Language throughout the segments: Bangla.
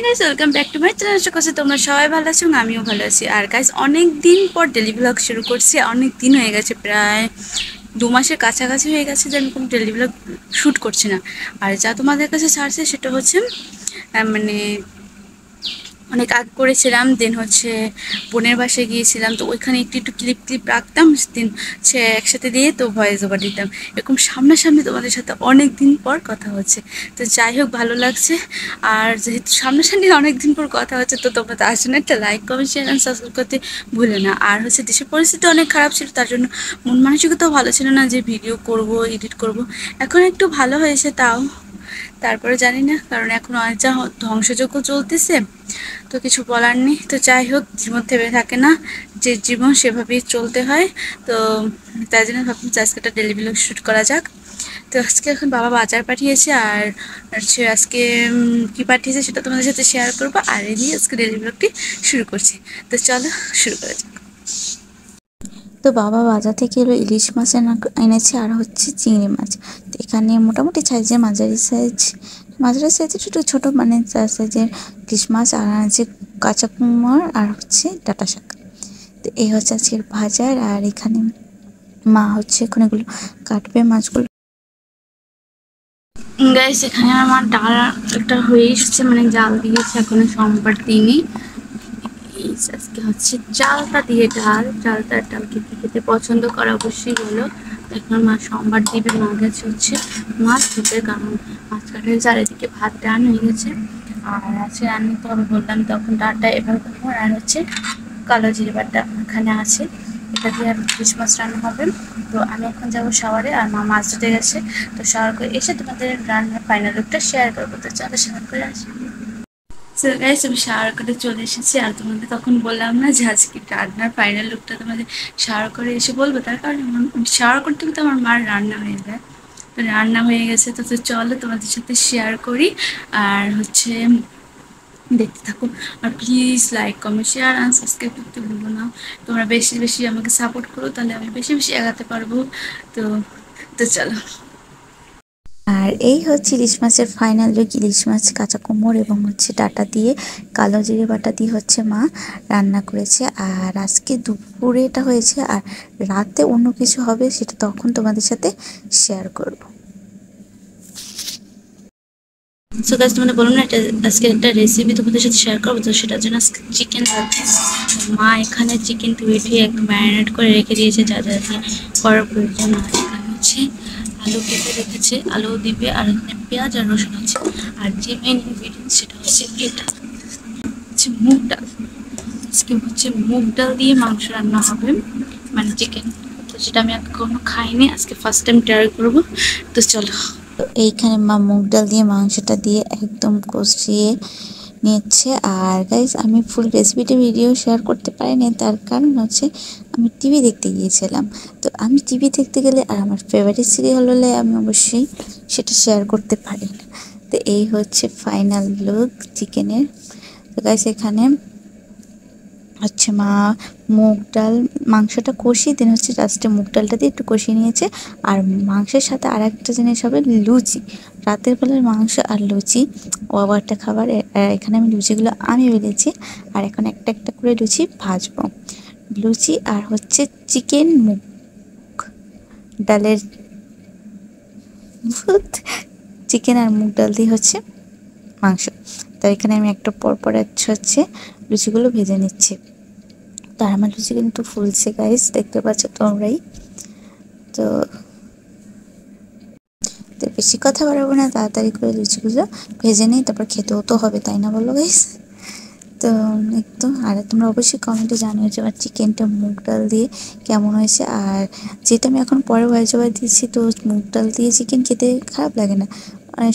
Guys, welcome back to my channel. আশা করছি তোমরা সবাই ভালো আছো, আমিও ভালো আছি। আর গাইস, অনেক দিন পর ডেলি ব্লগ শুরু করছি। অনেক দিন হয়ে গেছে, প্রায় 2 মাসের কাছাকাছি হয়ে গেছে যে আমি কোনো ডেলি ব্লগ শ্যুট করছি না। আর যা তোমাদের কাছে ছাড়ছে সেটা হচ্ছে মানে অনেক আগ করেছিলাম। দেন হচ্ছে বোনের বাসায় গিয়েছিলাম, তো ওইখানে একটু একটু ক্লিপ রাখতাম, দিন সে একসাথে দিয়ে তো ভয়েস ওভার দিতাম। এরকম সামনাসামনি তোমাদের সাথে অনেক দিন পর কথা হচ্ছে, তো যাই হোক ভালো লাগছে। আর যেহেতু সামনাসামনি অনেক দিন পর কথা হচ্ছে, তো তোমরা তার জন্য একটা like, comment, share and subscribe করতে ভুলে না। আর হচ্ছে দেশের পরিস্থিতি অনেক খারাপ ছিল, তার জন্য মন মানসিকতাও ভালো ছিল না যে ভিডিও করব, এডিট করব। এখন একটু ভালো হয়েছে, তাও তারপরে জানি না, কারণ এখন অনেক যা ধ্বংসযজ্ঞ চলতেছে, তো কিছু বলার নেই। তো যাই হোক, জীবন থেমে থাকে না, যে জীবন সেভাবেই চলতে হয়। তো তাই জন্য ভাবলাম যে আজকে একটা ডেলি ব্লগ শ্যুট করা যাক। তো আজকে এখন বাবা বাজার পাঠিয়েছে, আর হচ্ছে আজকে কী পাঠিয়েছে সেটা তোমাদের সাথে শেয়ার করবো। আর এই দিয়ে আজকে ডেলি ব্লগটি শুরু করছি। তো চলো শুরু করা যাক। তো বাবা বাজার থেকে এলো ইলিশ মাছ এনেছে আর হচ্ছে চিংড়ি মাছ। তো এখানে মোটামুটি সাইজের মাঝারি সাইজের ছোটো ছোটো মানে সাইজের ইলিশ মাছ, আর আছে কাঁচা কুমড় আর হচ্ছে ডাঁটা শাক। তো এই হচ্ছে আজকের বাজার। আর এখানে মা হচ্ছে এখন এগুলো কাটবে মাছগুলো। গাইস, এখানে আমার ডাল একটা হয়ে এসেছে, মানে জাল দিয়েছে এখনো সোমবার দিনই। আজকে হচ্ছে চালটা দিয়ে ডাল খেতে খেতে পছন্দ করা অবশ্যই বলো। এখন মা সোমবার দিবে, মা গেছে হচ্ছে মাছ ধুতে, কারণ মাছ কাটার চারিদিকে ভাত ডান হয়ে গেছে। আর আছে রান্না তো আমি বললাম, তখন ডালটা এবার করবো। আর হচ্ছে কালো জিরে বাটা এখানে আছে, এটা দিয়ে আর ইলিশ মাছ রান্না হবে। তো আমি এখন যাবো শাওয়ারে, আর মা মাছ ধুতে গেছে। তো শাওয়ার করে এসে তোমাদের রান্নার ফাইনাল লুকটা শেয়ার করবো। তো চলো শাওয়ার করে আসি। সো গাইস, আমি শাওয়ার করে চলে এসেছি। আর তোমাদের তখন বললাম না যে আজকে রান্নার ফাইনাল লুকটা তোমাদের শাওয়ার করে এসে বলবো, তার কারণ শাওয়ার করতে করতে আমার মার রান্না হয়ে যায়। তো রান্না হয়ে গেছে, তো চলো তোমাদের সাথে শেয়ার করি। আর হচ্ছে দেখতে থাকো। আর please like, comment, share and subscribe করতে ভুলো না। তোমরা বেশি বেশি আমাকে সাপোর্ট করো, তাহলে আমি বেশি বেশি এগাতে পারবো। তো তো চলো। আর এই হচ্ছে ইলিশ মাছের ফাইনাল লুক। ইলিশ মাছ, কাঁচা কুমড় এবং হচ্ছে ডাঁটা দিয়ে, কালো জিরে বাটা দিয়ে হচ্ছে মা রান্না করেছে। আর আজকে দুপুরে এটা হয়েছে, আর রাতে অন্য কিছু হবে, সেটা তখন তোমাদের সাথে শেয়ার করব। সো গাইস, তোমাদের বললাম না, এটা আজকে একটা রেসিপি তোমাদের সাথে শেয়ার করবো। তো সেটার জন্য আজকে চিকেন রাখছি। মা এখানে চিকেন ধুয়ে ধুয়ে একদম ম্যারিনেট করে রেখে দিয়েছে, যা যা দিয়ে করার প্রয়োজন। আর এখানে হচ্ছে আলু কেটে রেখেছে, আলু দিবে। আর এখানে পেঁয়াজ আর রসুন আছে। আর যে মেন ইনগ্রিডিয়েন্ট সেটা হচ্ছে এটা হচ্ছে মুগ ডাল। আজকে হচ্ছে মুগ ডাল দিয়ে মাংস রান্না হবে, মানে চিকেন। তো সেটা আমি কখনো খাইনি, আজকে ফার্স্ট টাইম ট্রাই করবো। তো চলো। তো এইখানে মা মুগ ডাল দিয়ে মাংসটা দিয়ে একদম কষিয়ে নিচ্ছে। আর গাইজ, আমি ফুল রেসিপিটা ভিডিও শেয়ার করতে পারিনি, তার কারণ হচ্ছে আমি টিভি দেখতে গিয়েছিলাম। তো আমি টিভি দেখতে গেলে আর আমার ফেভারিট সিরিয়াল হলে আমি অবশ্যই সেটা শেয়ার করতে পারি না। তো এই হচ্ছে ফাইনাল লুক চিকেনের। তো গাইজ, এখানে হচ্ছে মা মুগ ডাল মাংসটা কষিয়ে দেন হচ্ছে লাস্টে মুগ ডালটা দিয়ে একটু কষিয়ে নিয়েছে। আর মাংসের সাথে আর একটা জিনিস হবে লুচি, রাতের বেলার মাংস আর লুচি ও আবার একটা খাবার। এখানে আমি লুচিগুলো আমি বেলেছি, আর এখন একটা একটা করে লুচি ভাজবো। লুচি আর হচ্ছে চিকেন মুগ ডালের চিকেন আর মুগ ডাল দিয়ে হচ্ছে মাংস। তো এখানে আমি একটা পর পর হচ্ছে লুচিগুলো ভেজে নিচ্ছি। তার আমার লুচি কিন্তু ফুলছে গাইস, দেখতে পাচ্ছ তোমরাই। তো তো বেশি কথা বাড়াবো না, তাড়াতাড়ি করে লুচিগুলো ভেজে নিই, তারপর খেতেও তো হবে, তাই না বলো গাইস? তো একদম, আর তোমরা অবশ্যই কমেন্টে জানিও যে আমার চিকেনটা মুগ ডাল দিয়ে কেমন হয়েছে। আর যেটা আমি এখন পরে ভয়েস ওভার দিচ্ছি, তো মুগ ডাল দিয়ে চিকেন খেতে খারাপ লাগে না।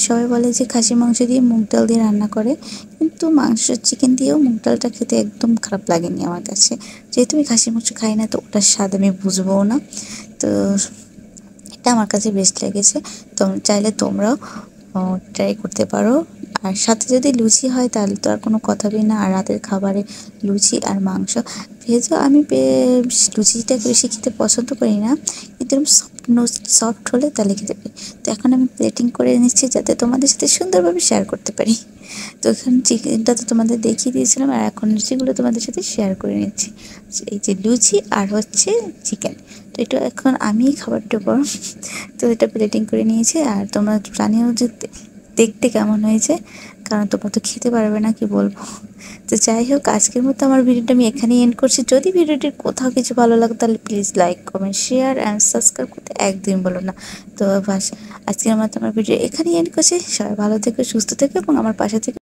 সবাই বলে যে খাসির মাংস দিয়ে মুগ ডাল দিয়ে রান্না করে, কিন্তু চিকেন দিয়েও মুগ ডালটা খেতে একদম খারাপ লাগেনি আমার কাছে। যেহেতু আমি খাসির মাংস খাই না, তো ওটার স্বাদ আমি বুঝবও না। তো এটা আমার কাছে বেস্ট লেগেছে। চাইলে তোমরাও ট্রাই করতে পারো। আর সাথে যদি লুচি হয় তাহলে তো আর কোনো কথাই না। আর রাতের খাবারে লুচি আর মাংস ভেজও আমি লুচিটাকে বেশি খেতে পছন্দ করি না, কিন্তু এরকম সফট হলে তাহলে খেতে পারি। তো এখন আমি প্লেটিং করে নিচ্ছি, যাতে তোমাদের সাথে সুন্দরভাবে শেয়ার করতে পারি। তো এখানে চিকেনটা তো তোমাদের দেখিয়ে দিয়েছিলাম, আর এখন লুচিগুলো তোমাদের সাথে শেয়ার করে নিচ্ছি। এই যে লুচি আর হচ্ছে চিকেন, তো এটা এখন আমি খাবারটা পর তো এটা প্লেটিং করে নিয়েছি। আর তোমরা জানিও যে দেখতে কেমন হয়েছে, কারণ তোমরা তো খেতে পারবে না, কি বলবো। তো যাই হোক, আজকের মতো আমার ভিডিওটা আমি এখানেই এন্ড করছি। যদি ভিডিওটির কোথাও কিছু ভালো লাগে তাহলে please like, comment, share and subscribe করতে একদম বলো না। তো বাস, আজকের মতো আমার ভিডিও এখানেই এন্ড করছি। সবাই ভালো থেকো, সুস্থ থেকো এবং আমার পাশে থেকে